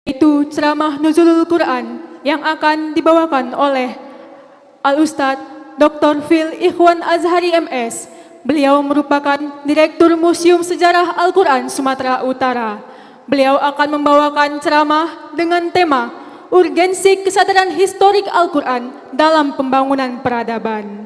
Itu ceramah Nuzulul Quran yang akan dibawakan oleh Al-Ustadz Dr. Phil Ikhwan Azhari MS. Beliau merupakan Direktur Museum Sejarah Al-Quran Sumatera Utara. Beliau akan membawakan ceramah dengan tema Urgensi Kesadaran Historik Al-Quran dalam Pembangunan Peradaban.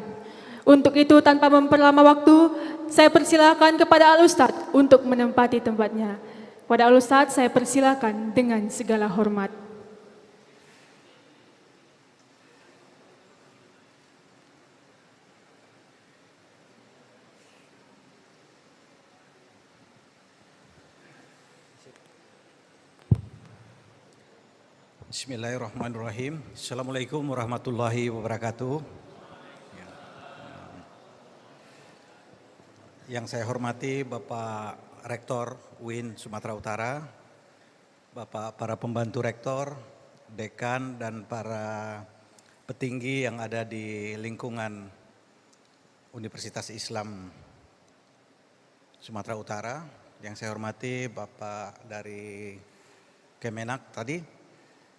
Untuk itu, tanpa memperlama waktu, saya persilakan kepada Al-Ustadz untuk menempati tempatnya. Kepada Al-Ustadz saya persilakan dengan segala hormat. Bismillahirrahmanirrahim. Assalamualaikum warahmatullahi wabarakatuh. Yang saya hormati Bapak Rektor UIN Sumatera Utara, Bapak para pembantu rektor, dekan, dan para petinggi yang ada di lingkungan Universitas Islam Sumatera Utara. Yang saya hormati Bapak dari Kemenak tadi,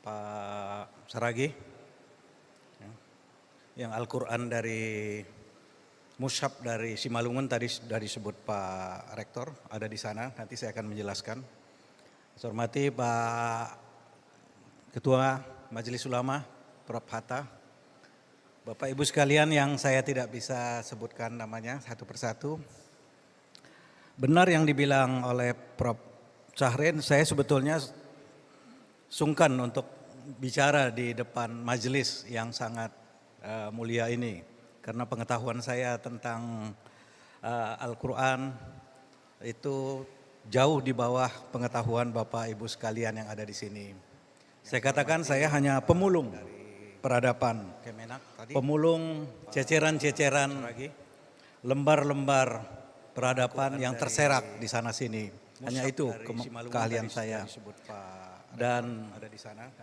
Pak Saragi, yang Al-Quran dari Mushaf dari Simalungun tadi sudah disebut Pak Rektor, ada di sana, nanti saya akan menjelaskan. Saya hormati Pak Ketua Majelis Ulama, Prof. Hatta, Bapak Ibu sekalian yang saya tidak bisa sebutkan namanya satu persatu. Benar yang dibilang oleh Prof. Syahrin, saya sebetulnya sungkan untuk bicara di depan majelis yang sangat mulia ini. Karena pengetahuan saya tentang Al-Quran itu jauh di bawah pengetahuan Bapak Ibu sekalian yang ada di sini. Saya katakan saya hanya pemulung peradaban, pemulung ceceran-ceceran, lembar-lembar peradaban yang terserak di sana sini. Hanya itu keahlian saya. Dan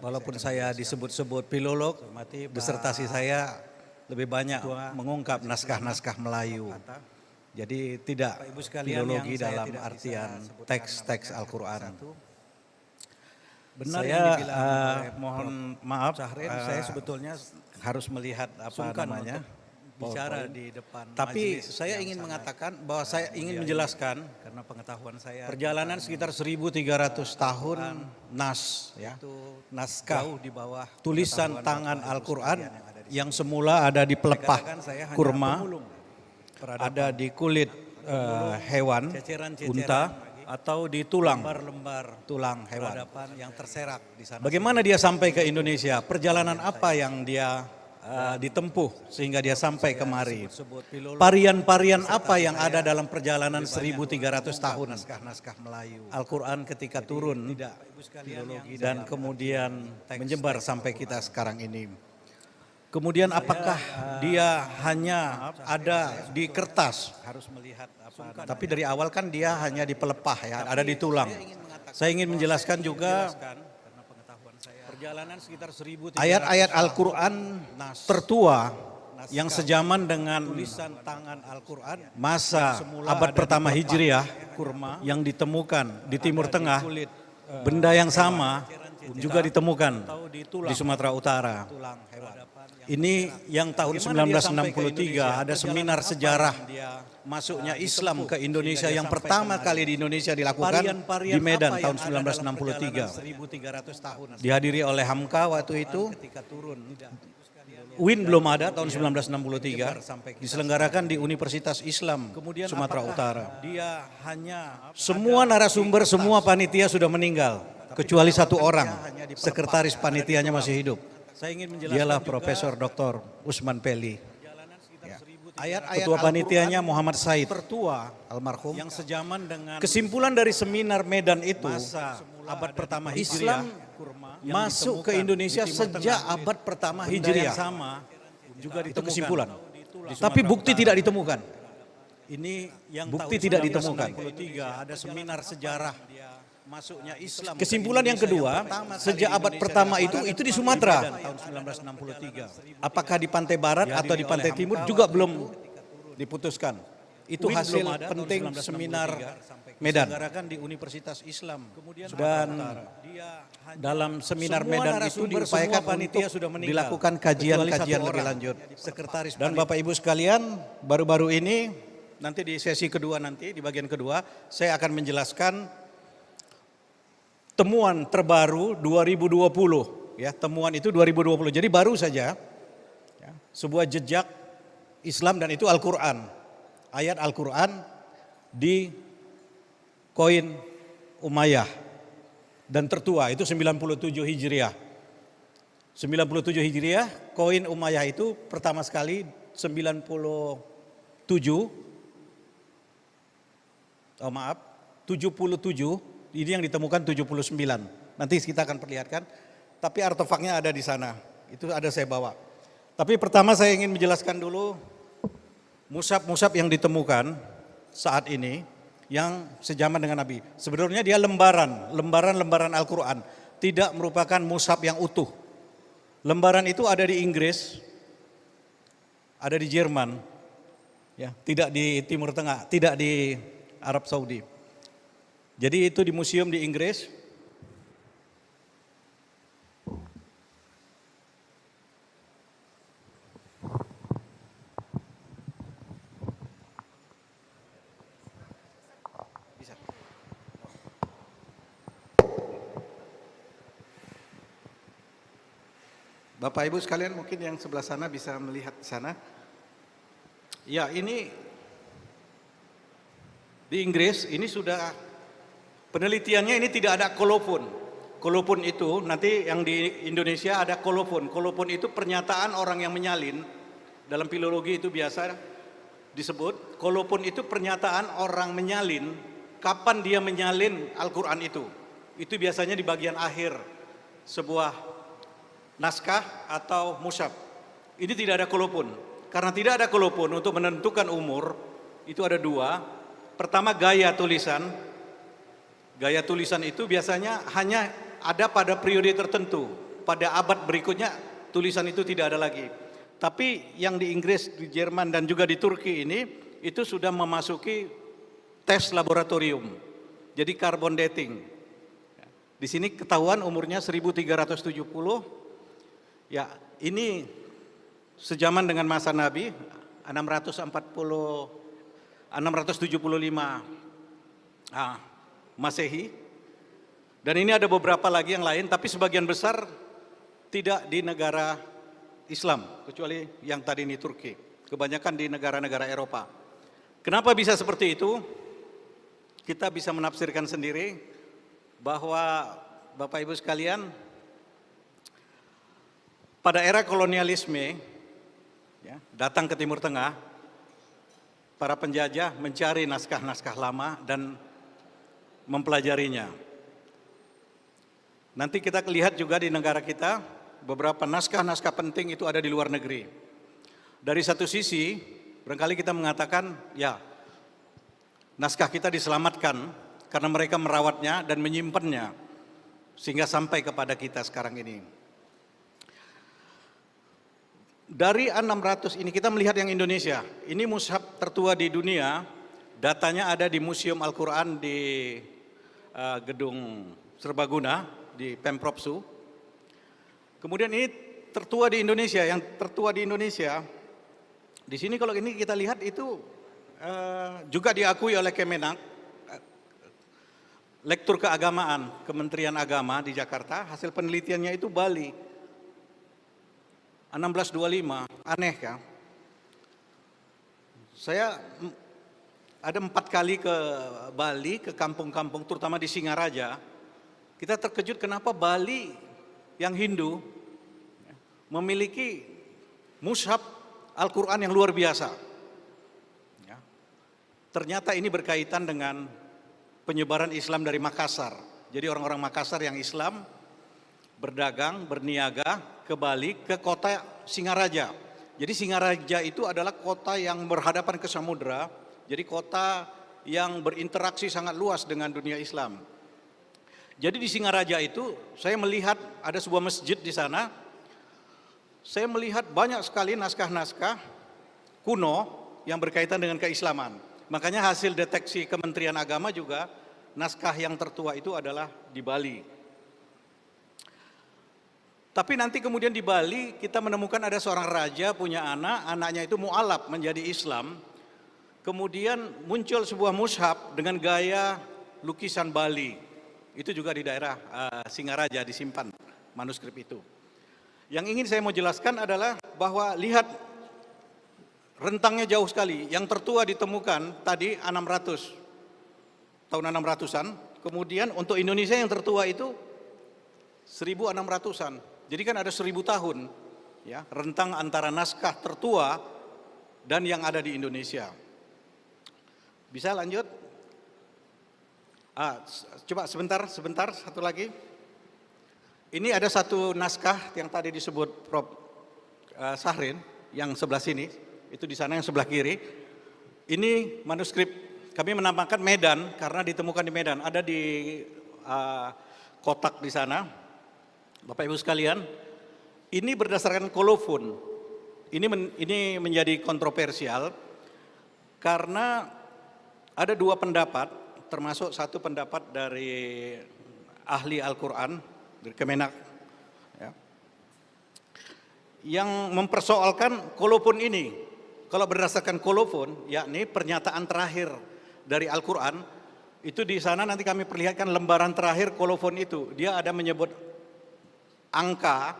walaupun saya disebut-sebut filolog, disertasi saya lebih banyak mengungkap naskah-naskah Melayu. Jadi tidak filologi dalam artian teks-teks Al-Quran. Saya mohon maaf, saya sebetulnya harus melihat apa namanya, bicara di depan. Tapi saya ingin mengatakan bahwa saya ingin menjelaskan karena pengetahuan saya perjalanan sekitar 1.300 tahun naskah di bawah tulisan tangan Al-Quran yang semula ada di pelepah kurma, ada di kulit hewan, unta, atau di tulang hewan. Yang terserak di sana. Bagaimana dia sampai ke Indonesia? Perjalanan apa yang dia ditempuh sehingga dia sampai kemari? Parian-parian apa yang ada dalam perjalanan 1.300 tahun Al-Quran ketika turun dan kemudian menyebar sampai kita sekarang ini? Kemudian apakah dia hanya ada di kertas? Tapi dari awal kan dia hanya di pelepah ya, ada di tulang. Saya ingin menjelaskan juga ayat-ayat Al-Quran tertua yang sejaman dengan tulisan tangan Al-Quran masa abad pertama Hijriah yang ditemukan di Timur Tengah, benda yang sama juga ditemukan di Sumatera Utara. Ini yang tahun 1963 ada seminar sejarah masuknya Islam ke Indonesia yang pertama kali di Indonesia dilakukan di Medan tahun 1963. Dihadiri oleh Hamka waktu itu. UIN belum ada tahun 1963, diselenggarakan di Universitas Islam Sumatera Utara. Semua narasumber, semua panitia sudah meninggal, kecuali satu orang, sekretaris panitianya masih hidup. Dialah Profesor Dr. Usman Peli. Ketua panitianya Muhammad Said, almarhum. Kesimpulan dari seminar Medan itu, abad pertama Hijriah, masuk ke Indonesia sejak abad pertama Hijriah. Itu kesimpulan. Tapi bukti tidak ditemukan. Bukti tidak ditemukan. Ada seminar sejarah masuknya Islam. Kesimpulan yang kedua, sejak abad pertama itu di Sumatera. Tahun 1963. Apakah di pantai barat atau di pantai timur juga belum diputuskan. Itu hasil penting seminar Medan. Diselenggarakan di Universitas Islam. Dan dalam seminar Medan itu diupayakan panitia sudah dilakukan kajian-kajian lebih lanjut. Sekretaris dan Bapak Ibu sekalian, baru-baru ini nanti di sesi kedua nanti di bagian kedua saya akan menjelaskan temuan terbaru 2020 ya, temuan itu 2020. Jadi baru saja ya, sebuah jejak Islam dan itu Al-Qur'an. Ayat Al-Qur'an di koin Umayyah dan tertua itu 97 Hijriah. 97 Hijriah, koin Umayyah itu pertama sekali 97 ini yang ditemukan 79. Nanti kita akan perlihatkan. Tapi artefaknya ada di sana. Itu ada saya bawa. Tapi pertama saya ingin menjelaskan dulu mushaf-mushaf yang ditemukan saat ini yang sejaman dengan Nabi. Sebenarnya dia lembaran Al-Qur'an, tidak merupakan mushaf yang utuh. Lembaran itu ada di Inggris, ada di Jerman, ya, tidak di Timur Tengah, tidak di Arab Saudi. Jadi itu di museum di Inggris. Bapak Ibu sekalian mungkin yang sebelah sana bisa melihat di sana. Ya, ini di Inggris ini sudah penelitiannya, ini tidak ada kolofon. Kolofon itu nanti yang di Indonesia ada kolofon. Kolofon itu pernyataan orang yang menyalin. Dalam filologi itu biasa disebut kolofon itu pernyataan orang menyalin kapan dia menyalin Al-Qur'an itu. Itu biasanya di bagian akhir sebuah naskah atau mushaf. Ini tidak ada kolofon. Karena tidak ada kolofon untuk menentukan umur, itu ada dua. Pertama gaya tulisan. Gaya tulisan itu biasanya hanya ada pada periode tertentu. Pada abad berikutnya tulisan itu tidak ada lagi. Tapi yang di Inggris, di Jerman dan juga di Turki ini itu sudah memasuki tes laboratorium. Jadi carbon dating. Di sini ketahuan umurnya 1370. Ya, ini sejaman dengan masa Nabi 675 Masehi. Dan ini ada beberapa lagi yang lain, tapi sebagian besar tidak di negara Islam, kecuali yang tadi ini Turki. Kebanyakan di negara-negara Eropa. Kenapa bisa seperti itu? Kita bisa menafsirkan sendiri bahwa Bapak Ibu sekalian, pada era kolonialisme, ya, datang ke Timur Tengah, para penjajah mencari naskah-naskah lama dan mempelajarinya. Nanti kita lihat juga di negara kita, beberapa naskah-naskah penting itu ada di luar negeri. Dari satu sisi, barangkali kita mengatakan, ya, naskah kita diselamatkan karena mereka merawatnya dan menyimpannya, sehingga sampai kepada kita sekarang ini. Dari 600 ini kita melihat yang Indonesia. Ini mushaf tertua di dunia. Datanya ada di Museum Al-Qur'an di Gedung Serbaguna di Pemprovsu. Kemudian ini tertua di Indonesia. Yang tertua di Indonesia, di sini kalau ini kita lihat itu juga diakui oleh Kemenak, Lektur Keagamaan Kementerian Agama di Jakarta. Hasil penelitiannya itu Bali. 1625, aneh kan? Saya ada 4 kali ke Bali, ke kampung-kampung, terutama di Singaraja. Kita terkejut kenapa Bali yang Hindu memiliki mushaf Al-Qur'an yang luar biasa. Ya. Ternyata ini berkaitan dengan penyebaran Islam dari Makassar. Jadi orang-orang Makassar yang Islam berdagang, berniaga ke Bali, ke kota Singaraja. Jadi Singaraja itu adalah kota yang berhadapan ke samudra, jadi kota yang berinteraksi sangat luas dengan dunia Islam. Jadi di Singaraja itu saya melihat ada sebuah masjid di sana, saya melihat banyak sekali naskah-naskah kuno yang berkaitan dengan keislaman. Makanya hasil deteksi Kementerian Agama juga naskah yang tertua itu adalah di Bali. Tapi nanti kemudian di Bali kita menemukan ada seorang raja punya anak, anaknya itu mu'alaf menjadi Islam. Kemudian muncul sebuah mushaf dengan gaya lukisan Bali. Itu juga di daerah Singaraja disimpan manuskrip itu. Yang ingin saya mau jelaskan adalah bahwa lihat rentangnya jauh sekali. Yang tertua ditemukan tadi 600, tahun 600-an. Kemudian untuk Indonesia yang tertua itu 1600-an. Jadi kan ada 1000 tahun ya, rentang antara naskah tertua dan yang ada di Indonesia. Bisa lanjut? Coba sebentar, satu lagi. Ini ada satu naskah yang tadi disebut Prof. Sahrin, yang sebelah sini, itu di sana yang sebelah kiri. Ini manuskrip, kami menamakan Medan karena ditemukan di Medan, ada di kotak di sana. Bapak Ibu sekalian, ini berdasarkan kolofon. Ini menjadi kontroversial karena ada dua pendapat, termasuk satu pendapat dari ahli Al-Quran, dari Kemenak, ya, yang mempersoalkan kolofon ini. Kalau berdasarkan kolofon, yakni pernyataan terakhir dari Al-Quran, itu di sana nanti kami perlihatkan lembaran terakhir kolofon itu. Dia ada menyebut angka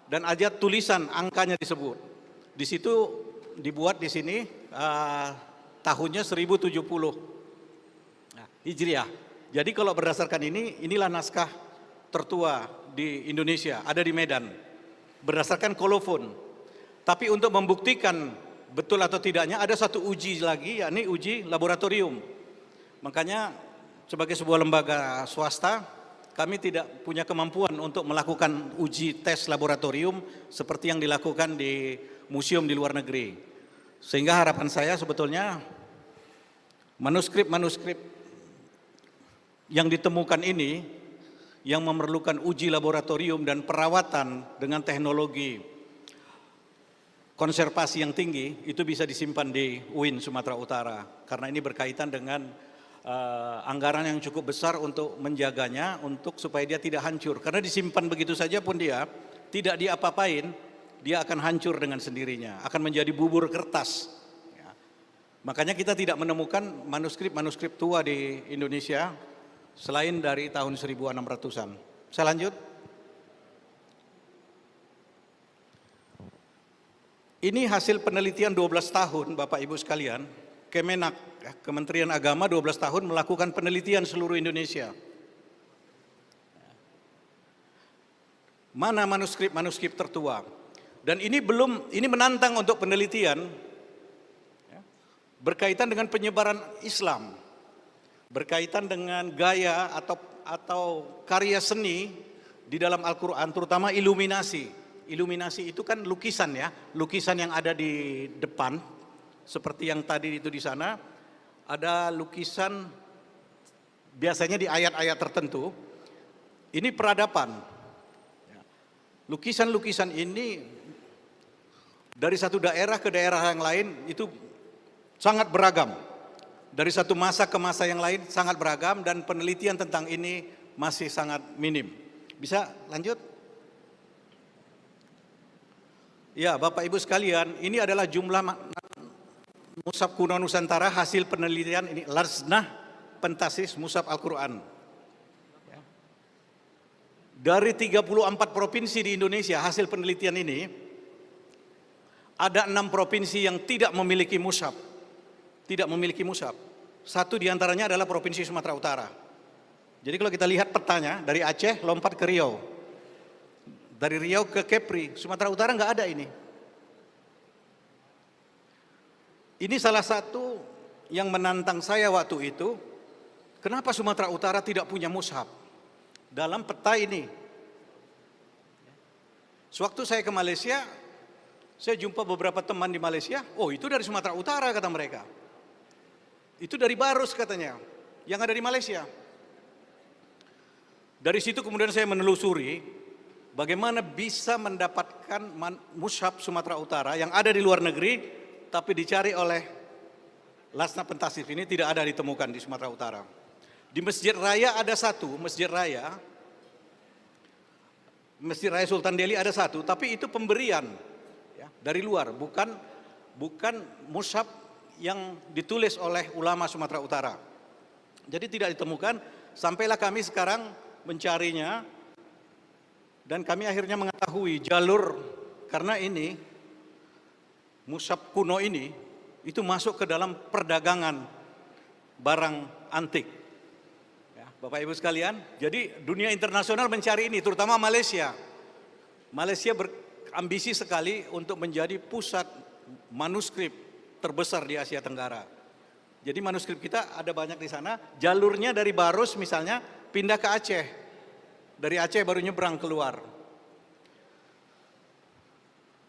dan aja tulisan angkanya disebut. Di situ dibuat di sini tahunnya 1070 Hijriah. Jadi kalau berdasarkan inilah naskah tertua di Indonesia, ada di Medan. Berdasarkan kolofon. Tapi untuk membuktikan betul atau tidaknya ada satu uji lagi, yakni uji laboratorium. Makanya sebagai sebuah lembaga swasta, kami tidak punya kemampuan untuk melakukan uji tes laboratorium seperti yang dilakukan di museum di luar negeri. Sehingga harapan saya sebetulnya manuskrip-manuskrip yang ditemukan ini yang memerlukan uji laboratorium dan perawatan dengan teknologi konservasi yang tinggi itu bisa disimpan di UIN Sumatera Utara karena ini berkaitan dengan anggaran yang cukup besar untuk menjaganya untuk supaya dia tidak hancur karena disimpan begitu saja pun dia tidak diapa-apain, dia akan hancur dengan sendirinya, akan menjadi bubur kertas ya. Makanya kita tidak menemukan manuskrip-manuskrip tua di Indonesia selain dari tahun 1600-an. Saya lanjut. Ini hasil penelitian 12 tahun Bapak Ibu sekalian. Kemenak, Kementerian Agama 12 tahun melakukan penelitian seluruh Indonesia. Mana manuskrip-manuskrip tertua. Dan ini menantang untuk penelitian berkaitan dengan penyebaran Islam. Berkaitan dengan gaya atau karya seni di dalam Al-Quran, terutama iluminasi. Iluminasi itu kan lukisan ya, lukisan yang ada di depan, seperti yang tadi itu di sana, ada lukisan biasanya di ayat-ayat tertentu. Ini peradaban. Lukisan-lukisan ini dari satu daerah ke daerah yang lain itu sangat beragam. Dari satu masa ke masa yang lain sangat beragam dan penelitian tentang ini masih sangat minim. Bisa lanjut? Ya, Bapak Ibu sekalian, ini adalah jumlah mushaf kuno Nusantara hasil penelitian ini, Larsnah Pentasis Mushaf Al-Quran. Dari 34 provinsi di Indonesia hasil penelitian ini, ada 6 provinsi yang tidak memiliki mushaf. Tidak memiliki mushaf. Satu diantaranya adalah Provinsi Sumatera Utara. Jadi kalau kita lihat petanya, dari Aceh lompat ke Riau. Dari Riau ke Kepri, Sumatera Utara nggak ada ini. Ini salah satu yang menantang saya waktu itu, kenapa Sumatera Utara tidak punya mushaf dalam peta ini. Sewaktu saya ke Malaysia, saya jumpa beberapa teman di Malaysia, oh itu dari Sumatera Utara kata mereka. Itu dari Barus katanya, yang ada di Malaysia. Dari situ kemudian saya menelusuri bagaimana bisa mendapatkan mushaf Sumatera Utara yang ada di luar negeri, tapi dicari oleh Lasna pentasif ini tidak ada ditemukan di Sumatera Utara. Di Masjid Raya ada satu, Masjid Raya Sultan Delhi ada satu, tapi itu pemberian ya, dari luar, bukan mushaf yang ditulis oleh ulama Sumatera Utara. Jadi tidak ditemukan, sampailah kami sekarang mencarinya, dan kami akhirnya mengetahui jalur, karena ini mushaf kuno ini itu masuk ke dalam perdagangan barang antik. Ya, Bapak Ibu sekalian, jadi dunia internasional mencari ini, terutama Malaysia. Malaysia berambisi sekali untuk menjadi pusat manuskrip terbesar di Asia Tenggara. Jadi manuskrip kita ada banyak di sana, jalurnya dari Baros misalnya pindah ke Aceh. Dari Aceh baru nyebrang keluar.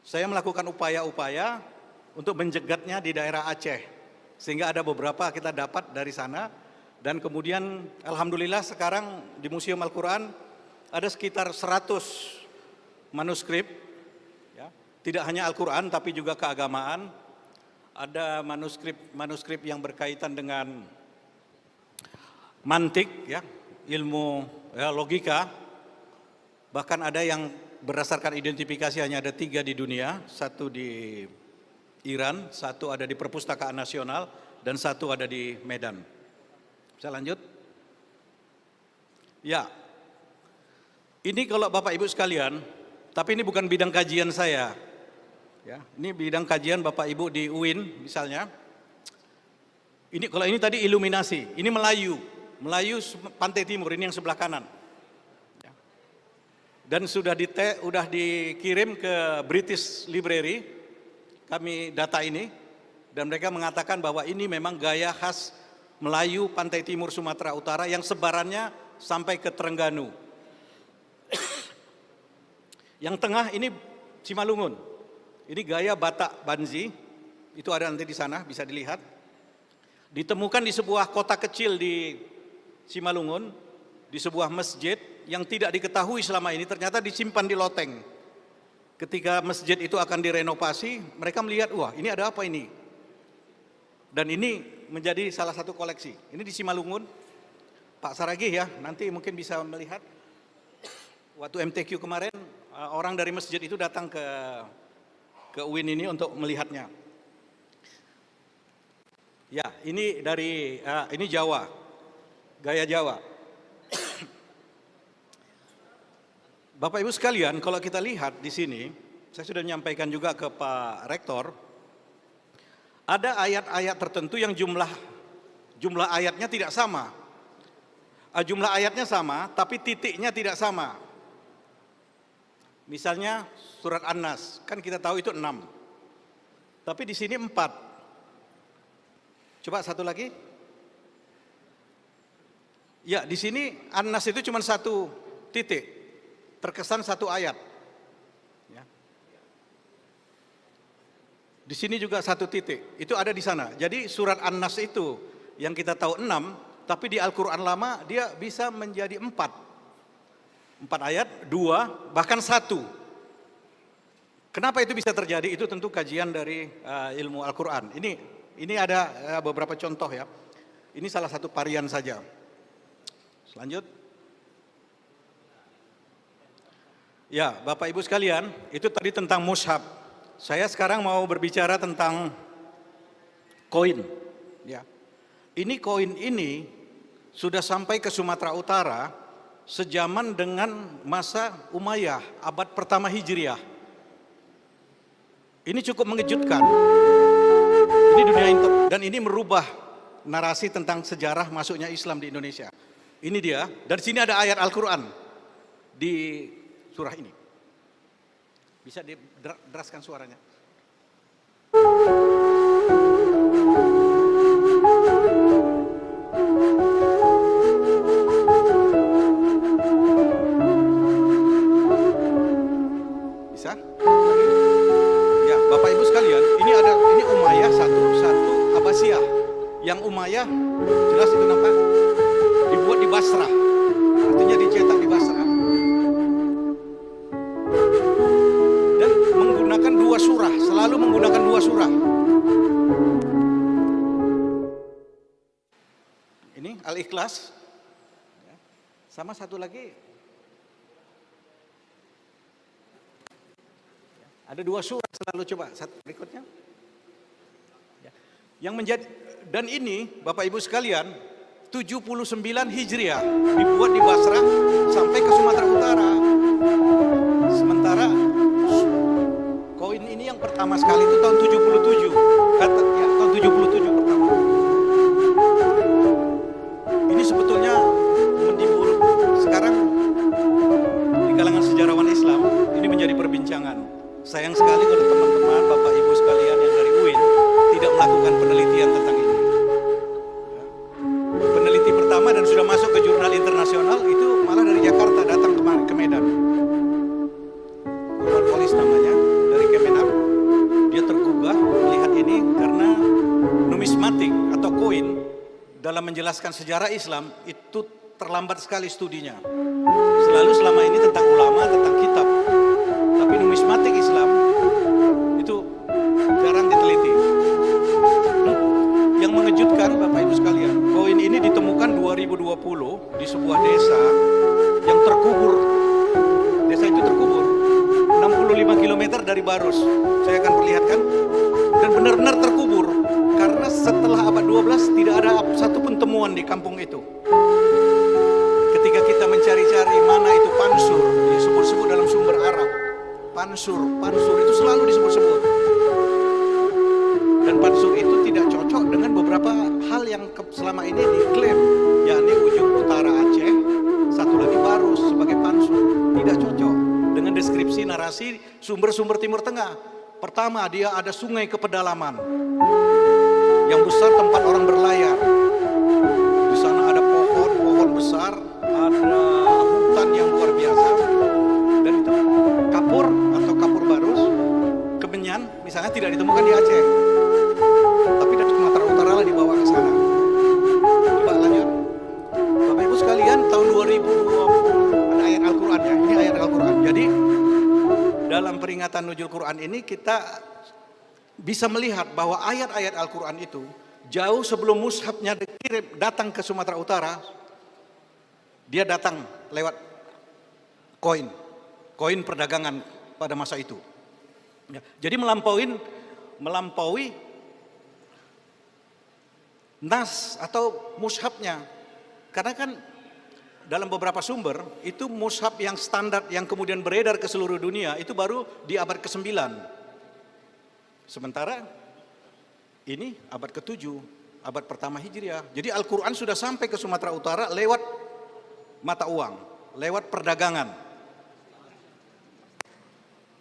Saya melakukan upaya-upaya untuk menjegatnya di daerah Aceh, sehingga ada beberapa kita dapat dari sana, dan kemudian alhamdulillah sekarang di Museum Al-Quran ada sekitar 100 manuskrip, ya, tidak hanya Al-Quran tapi juga keagamaan, ada manuskrip yang berkaitan dengan mantik, ya, ilmu ya, logika, bahkan ada yang berdasarkan identifikasi hanya ada 3 di dunia, 1 di Iran, 1 ada di Perpustakaan Nasional, dan 1 ada di Medan. Bisa lanjut? Ya, ini kalau Bapak Ibu sekalian, tapi ini bukan bidang kajian saya. Ya, ini bidang kajian Bapak Ibu di UIN misalnya. Ini kalau ini tadi iluminasi, ini Melayu Pantai Timur, ini yang sebelah kanan. Ya. Dan sudah dikirim ke British Library. Kami data ini, dan mereka mengatakan bahwa ini memang gaya khas Melayu Pantai Timur Sumatera Utara yang sebarannya sampai ke Terengganu. Yang tengah ini Simalungun. Ini gaya Batak Banzi, itu ada nanti di sana, bisa dilihat. Ditemukan di sebuah kota kecil di Simalungun, di sebuah masjid yang tidak diketahui selama ini, ternyata disimpan di loteng. Ketika masjid itu akan direnovasi, mereka melihat, wah ini ada apa ini? Dan ini menjadi salah satu koleksi. Ini di Simalungun, Pak Saragih ya, nanti mungkin bisa melihat. Waktu MTQ kemarin, orang dari masjid itu datang ke UIN ini untuk melihatnya. Ya, ini dari, ini Jawa, gaya Jawa. Bapak Ibu sekalian, kalau kita lihat di sini, saya sudah menyampaikan juga ke Pak Rektor, ada ayat-ayat tertentu yang jumlah ayatnya tidak sama. Jumlah ayatnya sama, tapi titiknya tidak sama. Misalnya surat An-Nas, kan kita tahu itu 6. Tapi di sini 4. Coba satu lagi. Ya, di sini An-Nas itu cuma 1 titik. Terkesan 1 ayat. Ya. Di sini juga 1 titik. Itu ada di sana. Jadi surat An-Nas itu yang kita tahu 6, tapi di Al-Quran lama dia bisa menjadi 4. 4 ayat, 2, bahkan 1. Kenapa itu bisa terjadi? Itu tentu kajian dari ilmu Al-Quran. Ini ada beberapa contoh ya. Ini salah satu varian saja. Selanjut. Ya, Bapak Ibu sekalian, itu tadi tentang mushaf. Saya sekarang mau berbicara tentang koin. Ya, ini koin ini sudah sampai ke Sumatera Utara sejaman dengan masa Umayyah, abad pertama Hijriah. Ini cukup mengejutkan. Ini dunia dan ini merubah narasi tentang sejarah masuknya Islam di Indonesia. Ini dia, dan sini ada ayat Al-Quran di surah ini. Bisa dideraskan suaranya. Bisa? Ya, Bapak Ibu sekalian, ini Umayyah satu Abbasiyah. Yang Umayyah jelas itu nampak dibuat di Basrah. Artinya dicetak di Basrah. Selalu menggunakan 2 surah. Ya. Sama satu lagi, ada 2 surat selalu, coba satu berikutnya. Ya. Yang menjadi, dan ini Bapak Ibu sekalian, 79 Hijriah dibuat di Basrah sampai ke Sumatera Utara. Sementara koin ini yang pertama sekali itu tahun 77. Tahun 77 pertama. Ini sebetulnya menimbul sekarang di kalangan sejarawan Islam, ini menjadi perbincangan. Sayang sekali kalau teman-teman, Bapak Ibu sekalian yang dari UIN tidak melakukan penelitian tentang ini. Peneliti pertama dan sudah masuk ke jurnal internasional itu malah dari Jakarta datang ke Medan. Muhammad Polis namanya, dari Kemenak. Dia tergugah melihat ini karena numismatik atau koin dalam menjelaskan sejarah Islam itu terlambat sekali studinya. Selalu selama ini tentang ulama, tentang kitab. Tapi numismatik Islam itu jarang diteliti. Yang mengejutkan Bapak Ibu sekalian, koin ini ditemukan 2020 di sebuah desa yang terkubur. Desa itu terkubur 65 km dari Barus. Saya akan perlihatkan. Dan benar-benar terkubur karena setelah abad 12 tidak ada satupun temuan di kampung itu. Ketika kita mencari-cari mana itu pansur, disebut-sebut dalam sumber Arab. Pansur itu selalu disebut-sebut. Dan pansur itu tidak cocok dengan beberapa hal yang selama ini diklaim, yakni ujung utara Aceh, satu lagi Barus sebagai pansur. Tidak cocok dengan deskripsi narasi sumber-sumber Timur Tengah. Pertama, dia ada sungai ke pedalaman yang besar, tempat orang berlayar. Di sana ada pohon besar, ada hutan yang luar biasa. Dan itu kapur atau kapur Barus, kemenyan misalnya tidak ditemukan di Aceh. Tapi dari Sumatera Utara lah dibawa ke sana. Coba lanjut. Bapak Ibu sekalian, tahun 2020 ada ayat Al-Quran ya. Ini ayat Al-Quran. Jadi dalam peringatan Nuzul Quran ini kita bisa melihat bahwa ayat-ayat Al-Quran itu jauh sebelum mushafnya datang ke Sumatera Utara, dia datang lewat koin perdagangan pada masa itu. Ya, jadi melampaui nas atau mushafnya, karena kan dalam beberapa sumber itu mushaf yang standar yang kemudian beredar ke seluruh dunia itu baru di abad ke-9. Sementara ini abad ke-7, abad pertama Hijriah. Jadi Al-Quran sudah sampai ke Sumatera Utara lewat mata uang, lewat perdagangan.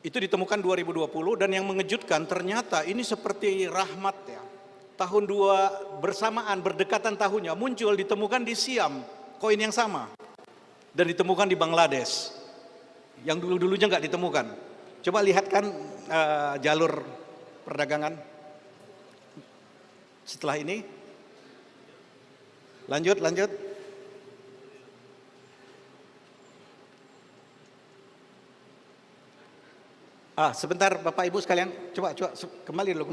Itu ditemukan 2020 dan yang mengejutkan ternyata ini seperti rahmat ya. Tahun 2 bersamaan berdekatan tahunnya muncul ditemukan di Siam. Koin yang sama dan ditemukan di Bangladesh yang dulu-dulunya nggak ditemukan. Coba lihatkan jalur perdagangan setelah ini. Lanjut. Sebentar Bapak Ibu sekalian, coba kembali dulu.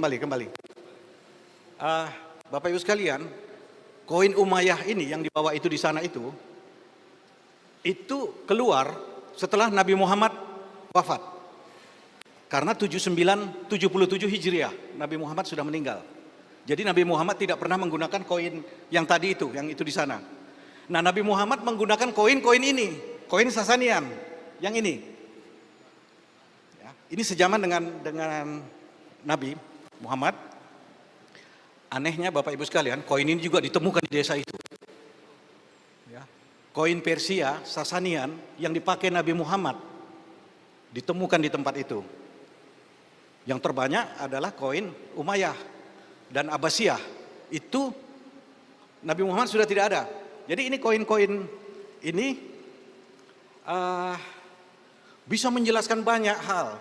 Bapak Ibu sekalian, koin Umayyah ini yang dibawa itu di sana itu keluar setelah Nabi Muhammad wafat. Karena 77 Hijriah Nabi Muhammad sudah meninggal. Jadi Nabi Muhammad tidak pernah menggunakan koin yang tadi itu, yang itu di sana. Nah, Nabi Muhammad menggunakan koin ini, koin Sasanian, yang ini. Ya, ini sejaman dengan Nabi Muhammad. Anehnya Bapak Ibu sekalian, koin ini juga ditemukan di desa itu. Ya. Koin Persia, Sasanian yang dipakai Nabi Muhammad ditemukan di tempat itu. Yang terbanyak adalah koin Umayyah dan Abbasiyah. Itu Nabi Muhammad sudah tidak ada. Jadi ini koin-koin ini bisa menjelaskan banyak hal.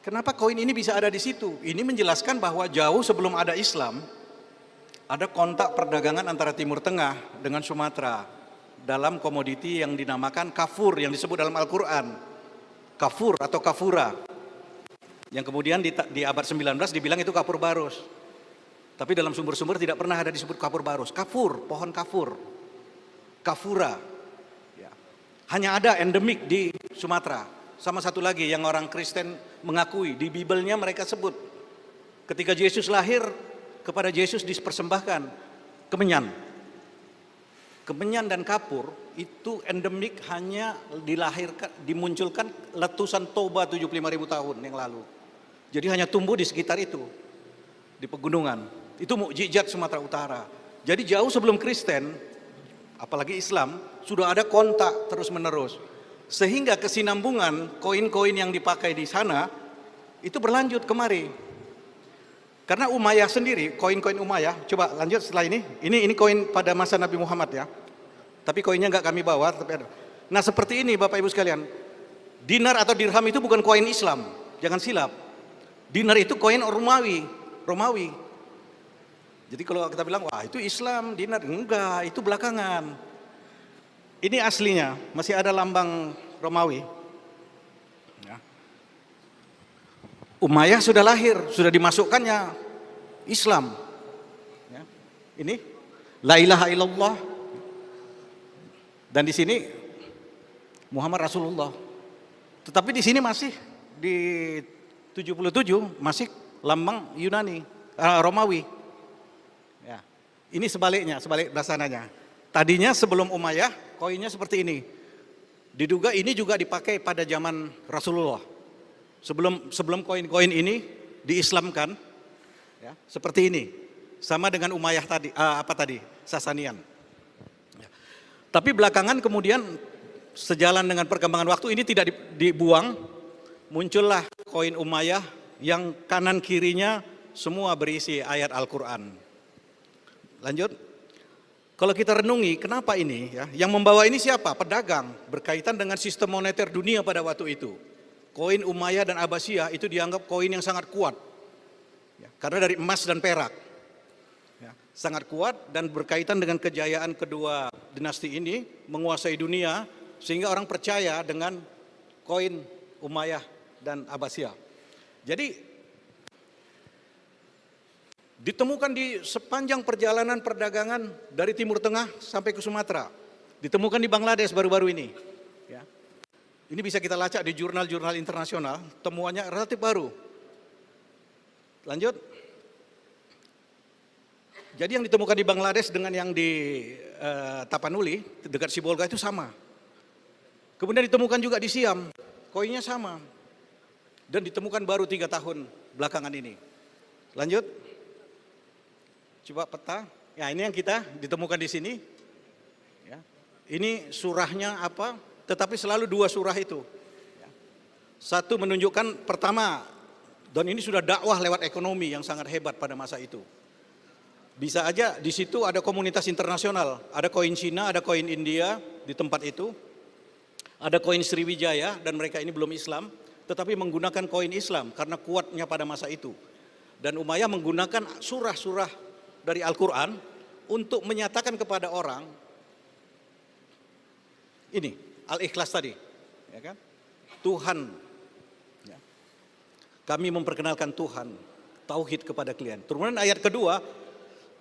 Kenapa koin ini bisa ada di situ? Ini menjelaskan bahwa jauh sebelum ada Islam, ada kontak perdagangan antara Timur Tengah dengan Sumatera dalam komoditi yang dinamakan kafur yang disebut dalam Al-Quran. Kafur atau kafura. Yang kemudian di abad 19 dibilang itu kapur Barus. Tapi dalam sumber-sumber tidak pernah ada disebut kafur barus. Kafur, pohon kafur. Kafura. Ya. Hanya ada endemik di Sumatera. Sama satu lagi yang orang Kristen mengakui, di Bibelnya mereka sebut. Ketika Yesus lahir, kepada Yesus dipersembahkan kemenyan. Kemenyan dan kapur itu endemik hanya dilahirkan, dimunculkan letusan Toba 75.000 tahun yang lalu. Jadi hanya tumbuh di sekitar itu, di pegunungan. Itu mukjizat Sumatera Utara. Jadi jauh sebelum Kristen, apalagi Islam, sudah ada kontak terus-menerus. Sehingga kesinambungan koin-koin yang dipakai di sana, itu berlanjut kemari. Karena Umayyah sendiri, koin-koin Umayyah, coba lanjut setelah ini. Ini koin pada masa Nabi Muhammad ya. Tapi koinnya nggak kami bawa, tapi ada. Nah seperti ini Bapak Ibu sekalian, dinar atau dirham itu bukan koin Islam, jangan silap. Dinar itu koin Romawi. Jadi kalau kita bilang, wah itu Islam, dinar, enggak, itu belakangan. Ini aslinya, masih ada lambang Romawi. Ya. Umayyah sudah lahir, sudah dimasukkannya Islam. Ya. Ini, la ilaha illallah. Dan di sini Muhammad Rasulullah. Tetapi di sini masih di 77 masih lambang Yunani, Romawi. Ya. Ini sebaliknya, sebalik belakangnya. Tadinya sebelum Umayyah koinnya seperti ini. Diduga ini juga dipakai pada zaman Rasulullah. Sebelum koin-koin ini diislamkan, ya, seperti ini. Sama dengan Umayyah tadi, Sasanian. Ya. Tapi belakangan kemudian sejalan dengan perkembangan waktu ini tidak dibuang, muncullah koin Umayyah yang kanan kirinya semua berisi ayat Al-Quran. Lanjut. Kalau kita renungi, kenapa ini? Ya, yang membawa ini siapa? Pedagang, berkaitan dengan sistem moneter dunia pada waktu itu. Koin Umayyah dan Abbasiyah itu dianggap koin yang sangat kuat. Ya, karena dari emas dan perak. Ya, sangat kuat dan berkaitan dengan kejayaan kedua dinasti ini, menguasai dunia, sehingga orang percaya dengan koin Umayyah dan Abbasiyah. Jadi, ditemukan di sepanjang perjalanan perdagangan dari Timur Tengah sampai ke Sumatera. Ditemukan di Bangladesh baru-baru ini. Ya. Ini bisa kita lacak di jurnal-jurnal internasional, temuannya relatif baru. Lanjut. Jadi yang ditemukan di Bangladesh dengan yang di Tapanuli, dekat Sibolga itu sama. Kemudian ditemukan juga di Siam, koinnya sama. Dan ditemukan baru 3 tahun belakangan ini. Lanjut. Coba peta. Ya ini yang kita ditemukan di sini. Ya. Ini surahnya apa? Tetapi selalu 2 surah itu. Ya. Satu menunjukkan pertama, dan ini sudah dakwah lewat ekonomi yang sangat hebat pada masa itu. Bisa aja di situ ada komunitas internasional, ada koin Cina, ada koin India di tempat itu. Ada koin Sriwijaya dan mereka ini belum Islam, tetapi menggunakan koin Islam karena kuatnya pada masa itu. Dan Umayyah menggunakan surah-surah dari Al-Quran untuk menyatakan kepada orang ini Al-Ikhlas tadi, ya kan? Tuhan, ya. Kami memperkenalkan Tuhan, tauhid kepada kalian. Kemudian ayat kedua,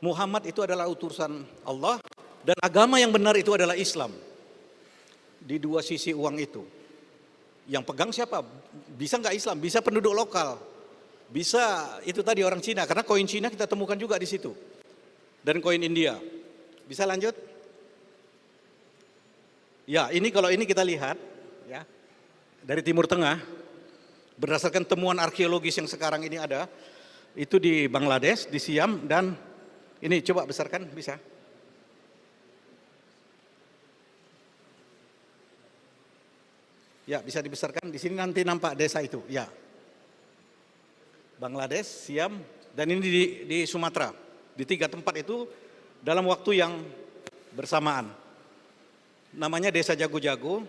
Muhammad itu adalah utusan Allah dan agama yang benar itu adalah Islam. Di 2 sisi uang itu, yang pegang siapa? Bisa nggak Islam? Bisa penduduk lokal. Bisa itu tadi orang Cina, karena koin Cina kita temukan juga di situ. Dan koin India. Bisa lanjut? Ya, ini kalau ini kita lihat ya. Dari Timur Tengah berdasarkan temuan arkeologis yang sekarang ini ada, itu di Bangladesh, di Siam dan ini coba besarkan bisa. Ya, bisa dibesarkan. Di sini nanti nampak desa itu. Ya. Bangladesh, Siam, dan ini di Sumatera. Di 3 tempat itu dalam waktu yang bersamaan. Namanya Desa Jago-Jago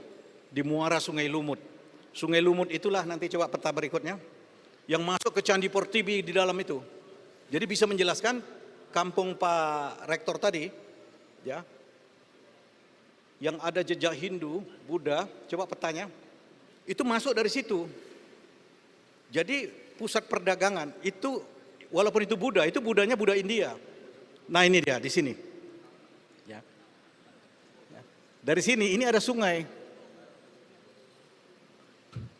di muara Sungai Lumut. Sungai Lumut itulah nanti coba peta berikutnya. Yang masuk ke Candi Portibi di dalam itu. Jadi bisa menjelaskan kampung Pak Rektor tadi, ya, yang ada jejak Hindu, Buddha, coba petanya, itu masuk dari situ. Jadi pusat perdagangan itu walaupun itu Budanya Buddha India. Nah ini dia di sini. Ya. Ya. Dari sini ini ada sungai.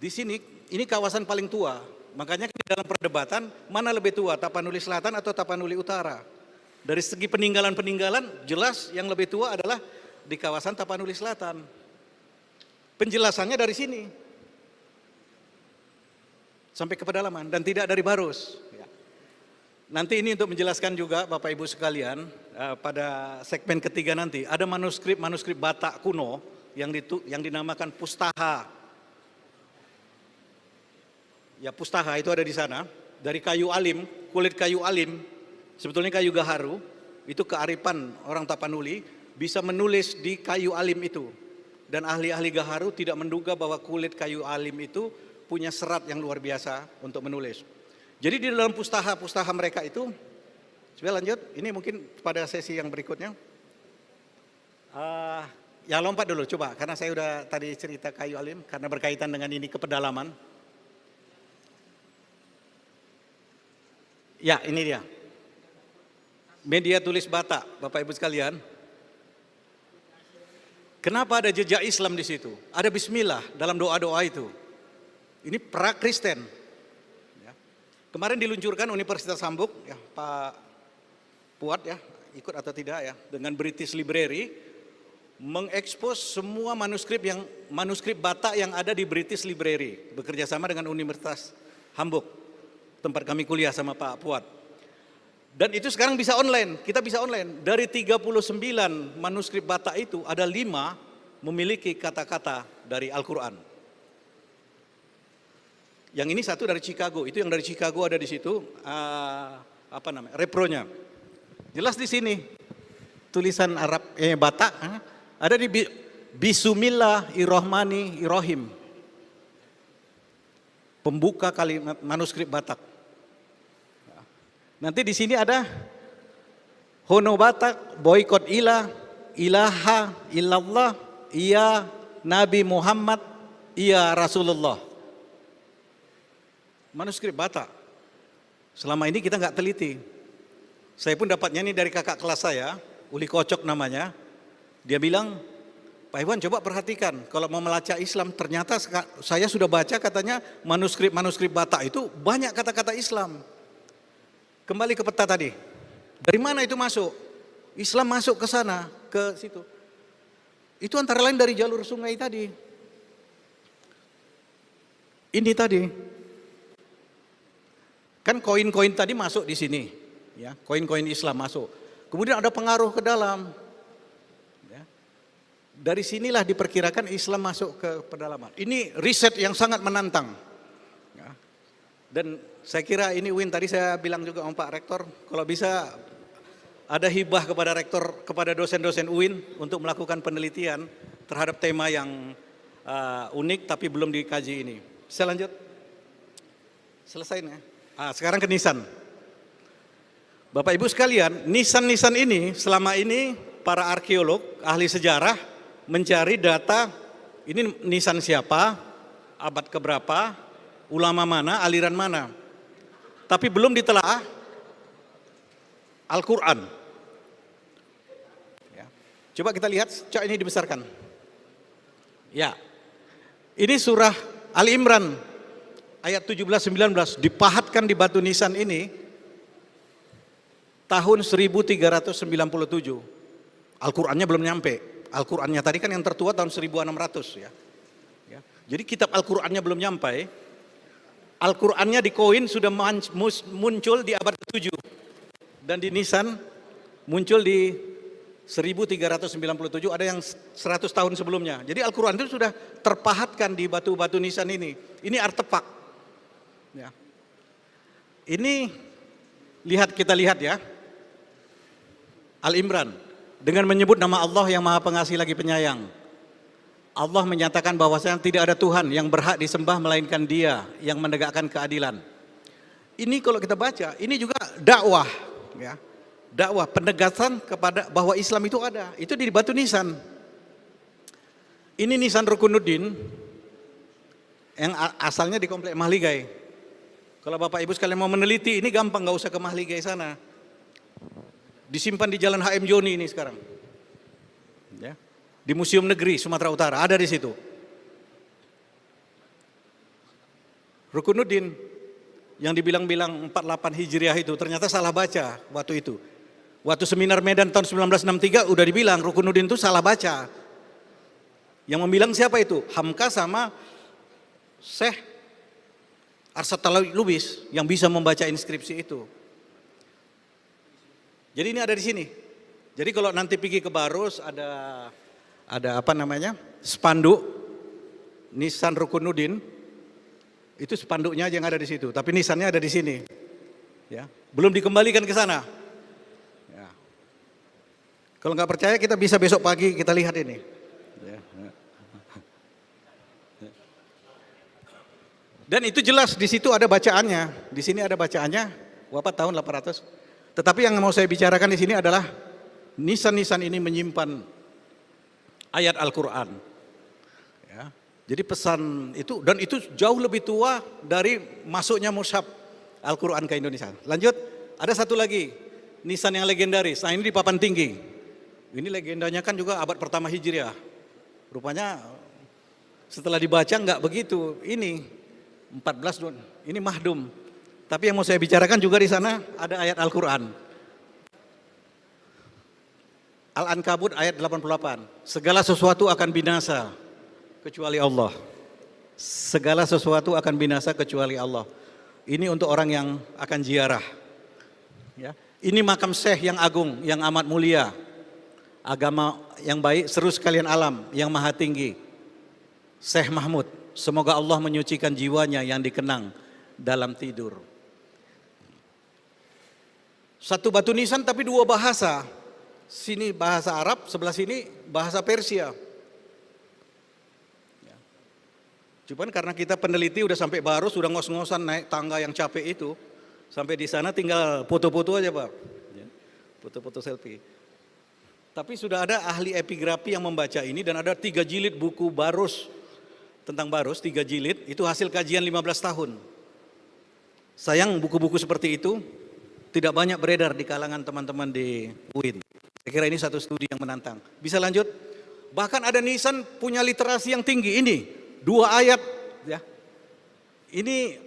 Di sini ini kawasan paling tua. Makanya di dalam perdebatan mana lebih tua, Tapanuli Selatan atau Tapanuli Utara? Dari segi peninggalan-peninggalan jelas yang lebih tua adalah di kawasan Tapanuli Selatan. Penjelasannya dari sini sampai ke pedalaman dan tidak dari Barus. Ya. Nanti ini untuk menjelaskan juga Bapak Ibu sekalian, pada segmen ketiga nanti ada manuskrip Batak kuno yang dinamakan Pustaha. Ya, Pustaha itu ada di sana dari kayu alim, kulit kayu alim, sebetulnya kayu gaharu, itu kearifan orang Tapanuli bisa menulis di kayu alim itu. Dan ahli-ahli gaharu tidak menduga bahwa kulit kayu alim itu punya serat yang luar biasa untuk menulis. Jadi di dalam pustaha mereka itu, coba lanjut, ini mungkin pada sesi yang berikutnya. Ya lompat dulu coba, karena saya udah tadi cerita kayu alim, karena berkaitan dengan ini ke pedalaman. Ya ini dia, media tulis Batak, Bapak Ibu sekalian. Kenapa ada jejak Islam di situ? Ada bismillah dalam doa-doa itu. Ini pra-Kristen. Ya. Kemarin diluncurkan Universitas Hamburg, ya, Pak Puat ya, ikut atau tidak ya, dengan British Library, mengekspos semua manuskrip Batak yang ada di British Library, bekerja sama dengan Universitas Hamburg, tempat kami kuliah sama Pak Puat. Dan itu sekarang bisa online, kita bisa online. Dari 39 manuskrip Batak itu, ada 5 memiliki kata-kata dari Al-Quran. Yang ini satu dari Chicago, itu yang dari Chicago ada di situ, repronya. Jelas di sini, tulisan Arab, Batak, ada di Bismillahirrahmanirrahim. Pembuka kalimat manuskrip Batak. Nanti di sini ada Hono Batak, boykot ilaha, illallah, iya Nabi Muhammad, iya Rasulullah. Manuskrip Batak. Selama ini kita nggak teliti. Saya pun dapatnya ini dari kakak kelas saya, Uli Kocok namanya. Dia bilang, Pak Iwan coba perhatikan, kalau mau melacak Islam, ternyata saya sudah baca katanya manuskrip Batak itu banyak kata-kata Islam. Kembali ke peta tadi, dari mana itu masuk? Islam masuk ke sana, ke situ. Itu antara lain dari jalur sungai tadi. Ini tadi. Kan koin-koin tadi masuk di sini, ya, koin-koin Islam masuk. Kemudian ada pengaruh ke dalam. Ya. Dari sinilah diperkirakan Islam masuk ke pedalaman. Ini riset yang sangat menantang. Ya. Dan saya kira ini Win, tadi saya bilang juga sama Pak Rektor, kalau bisa ada hibah kepada Rektor, kepada dosen-dosen UIN untuk melakukan penelitian terhadap tema yang unik tapi belum dikaji ini. Saya lanjut. Selesai nih. Sekarang ke nisan. Bapak Ibu sekalian, nisan-nisan ini selama ini para arkeolog, ahli sejarah mencari data ini nisan siapa, abad keberapa, ulama mana, aliran mana. Tapi belum ditelaah Al-Quran. Ya. Coba kita lihat, coba ini dibesarkan. Ya, ini surah Ali Imran ayat 17-19 dipahatkan di batu nisan ini tahun 1397. Al-Qur'annya belum nyampe. Al-Qur'annya tadi kan yang tertua tahun 1600 ya. Ya. Jadi kitab Al-Qur'annya belum nyampe. Al-Qur'annya di koin sudah muncul di abad ke-7 dan di nisan muncul di 1397, ada yang 100 tahun sebelumnya. Jadi Al-Qur'an itu sudah terpahatkan di batu-batu nisan ini. Ini artefak. Ya. Ini kita lihat ya, Al-Imran dengan menyebut nama Allah yang Maha Pengasih lagi Penyayang. Allah menyatakan bahwasanya tidak ada Tuhan yang berhak disembah melainkan Dia yang menegakkan keadilan. Ini kalau kita baca, ini juga dakwah, ya, dakwah penegasan kepada bahwa Islam itu ada. Itu di batu nisan. Ini nisan Rukunuddin yang asalnya di Komplek Mahligai. Kalau Bapak Ibu sekalian mau meneliti, ini gampang, nggak usah ke Mahligai sana. Disimpan di Jalan HM Joni ini sekarang. Ya. Di Museum Negeri Sumatera Utara, ada di situ. Rukunuddin yang dibilang-bilang 48 Hijriah itu ternyata salah baca waktu itu. Waktu seminar Medan tahun 1963 udah dibilang Rukunuddin itu salah baca. Yang membilang siapa itu? Hamka sama Syekh Arsad Lubis yang bisa membaca inskripsi itu. Jadi ini ada di sini. Jadi kalau nanti pergi ke Barus ada apa namanya? Spanduk nisan Rukunuddin. Itu spanduknya aja yang ada di situ, tapi nisannya ada di sini. Ya, belum dikembalikan ke sana. Ya. Kalau nggak percaya kita bisa besok pagi kita lihat ini. Ya. Dan itu jelas di situ ada bacaannya. Di sini ada bacaannya. Wafat tahun 800. Tetapi yang mau saya bicarakan di sini adalah nisan-nisan ini menyimpan ayat Al-Quran. Jadi pesan itu, dan itu jauh lebih tua dari masuknya mushaf Al-Quran ke Indonesia. Lanjut, ada satu lagi, nisan yang legendaris. Nah ini di Papan Tinggi. Ini legendanya kan juga abad pertama Hijriah. Rupanya setelah dibaca nggak begitu. Ini 14, ini mahdum. Tapi yang mau saya bicarakan juga di sana ada ayat Al-Quran. Al-Ankabut ayat 88. Segala sesuatu akan binasa kecuali Allah. Segala sesuatu akan binasa kecuali Allah. Ini untuk orang yang akan ziarah. Ya. Ini makam Syekh yang agung, yang amat mulia. Agama yang baik, seru sekalian alam, yang maha tinggi. Syekh Mahmud. Semoga Allah menyucikan jiwanya yang dikenang dalam tidur. Satu batu nisan tapi dua bahasa. Sini bahasa Arab, sebelah sini bahasa Persia. Cuman karena kita peneliti udah sampai Barus, udah ngos-ngosan naik tangga yang capek itu, sampai di sana tinggal foto-foto aja Pak, foto-foto selfie. Tapi sudah ada ahli epigrafi yang membaca ini dan ada 3 jilid buku Barus tentang Barus, 3 jilid, itu hasil kajian 15 tahun. Sayang buku-buku seperti itu tidak banyak beredar di kalangan teman-teman di UIN. Saya kira ini satu studi yang menantang. Bisa lanjut? Bahkan ada nisan punya literasi yang tinggi ini. 2 ayat ya. Ini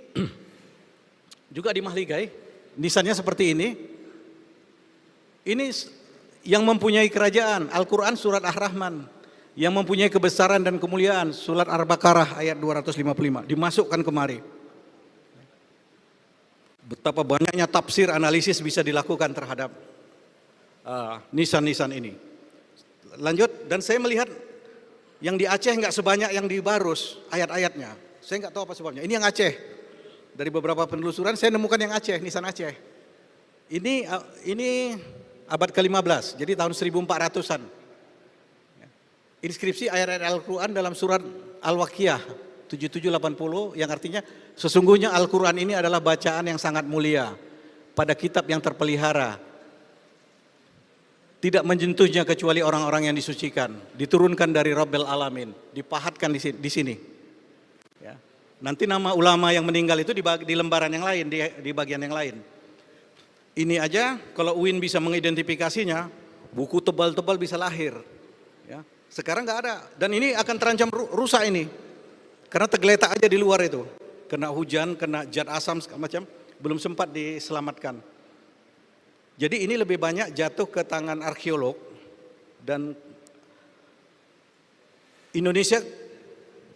juga di Mahligai, nisannya seperti ini. Ini yang mempunyai kerajaan, Al-Quran surat Ar-Rahman. Yang mempunyai kebesaran dan kemuliaan, surat Ar-Baqarah ayat 255. Dimasukkan kemari. Betapa banyaknya tafsir, analisis bisa dilakukan terhadap nisan-nisan ini. Lanjut, dan saya melihat yang di Aceh nggak sebanyak yang di Barus ayat-ayatnya. Saya nggak tahu apa sebabnya. Ini yang Aceh. Dari beberapa penelusuran saya nemukan yang Aceh, nisan Aceh. Ini abad ke-15, jadi tahun 1400-an. Inskripsi ayat-ayat Al-Quran dalam surat Al-Waqiah 7780 yang artinya sesungguhnya Al-Quran ini adalah bacaan yang sangat mulia pada kitab yang terpelihara. Tidak menjentuhnya kecuali orang-orang yang disucikan, diturunkan dari Rabbil Alamin, dipahatkan di sini. Ya. Nanti nama ulama yang meninggal itu di lembaran yang lain, di bagian yang lain. Ini aja kalau UIN bisa mengidentifikasinya, buku tebal-tebal bisa lahir. Ya. Sekarang nggak ada, dan ini akan terancam rusak ini, karena tergeletak aja di luar itu, kena hujan, kena zat asam segala macam, belum sempat diselamatkan. Jadi ini lebih banyak jatuh ke tangan arkeolog dan Indonesia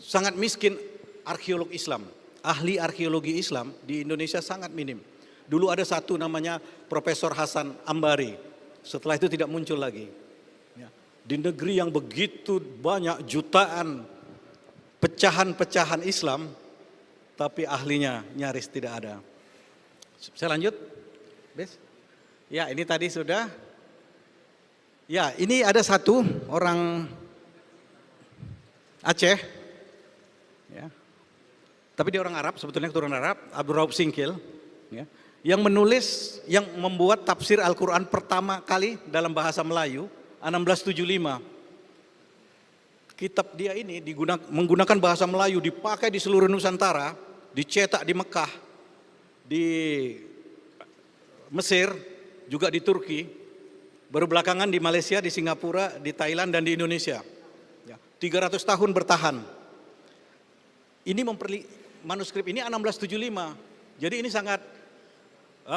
sangat miskin arkeolog Islam. Ahli arkeologi Islam di Indonesia sangat minim. Dulu ada satu namanya Profesor Hasan Ambari. Setelah itu tidak muncul lagi. Di negeri yang begitu banyak jutaan pecahan-pecahan Islam, tapi ahlinya nyaris tidak ada. Saya lanjut, Bes. Ya, ini tadi sudah. Ya, ini ada satu orang Aceh. Ya. Tapi dia orang Arab, sebetulnya keturunan Arab, Abdul Raub Singkil. Ya, yang menulis, yang membuat tafsir Al-Quran pertama kali dalam bahasa Melayu, 1675. Kitab dia ini menggunakan bahasa Melayu, dipakai di seluruh Nusantara, dicetak di Mekah. di Mesir, juga di Turki, baru belakangan di Malaysia, di Singapura, di Thailand, dan di Indonesia. 300 tahun bertahan. Ini manuskrip ini 1675, jadi ini sangat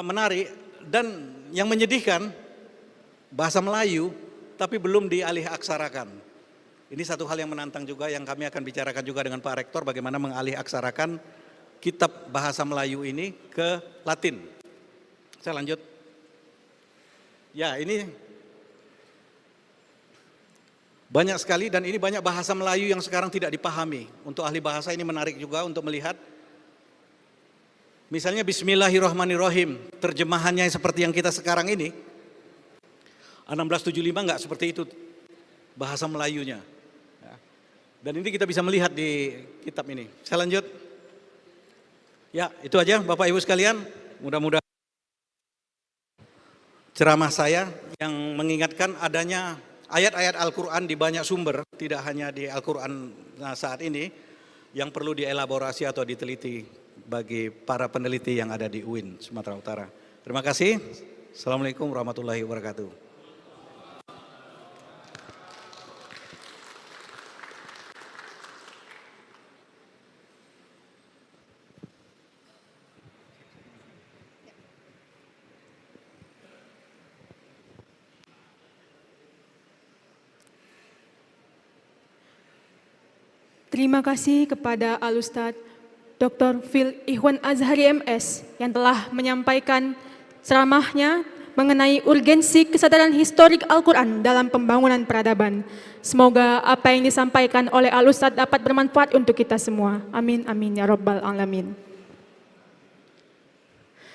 menarik, dan yang menyedihkan, bahasa Melayu, tapi belum dialih aksarakan. Ini satu hal yang menantang juga, yang kami akan bicarakan juga dengan Pak Rektor, bagaimana mengalih aksarakan kitab bahasa Melayu ini ke Latin. Saya lanjut. Ya, ini banyak sekali, dan ini banyak bahasa Melayu yang sekarang tidak dipahami. Untuk ahli bahasa ini menarik juga untuk melihat. Misalnya Bismillahirrahmanirrahim, terjemahannya seperti yang kita sekarang ini. 1675 enggak seperti itu bahasa Melayunya. Dan ini kita bisa melihat di kitab ini. Saya lanjut. Ya, itu aja Bapak Ibu sekalian. Mudah-mudahan ceramah saya yang mengingatkan adanya ayat-ayat Al-Quran di banyak sumber, tidak hanya di Al-Quran saat ini, yang perlu dielaborasi atau diteliti bagi para peneliti yang ada di UIN Sumatera Utara. Terima kasih. Assalamualaikum warahmatullahi wabarakatuh. Terima kasih kepada Al-Ustadz Dr. Phil Ikhwan Azhari MS yang telah menyampaikan ceramahnya mengenai urgensi kesadaran historik Al-Quran dalam pembangunan peradaban. Semoga apa yang disampaikan oleh Al-Ustadz dapat bermanfaat untuk kita semua. Amin, amin, ya Rabbal Alamin.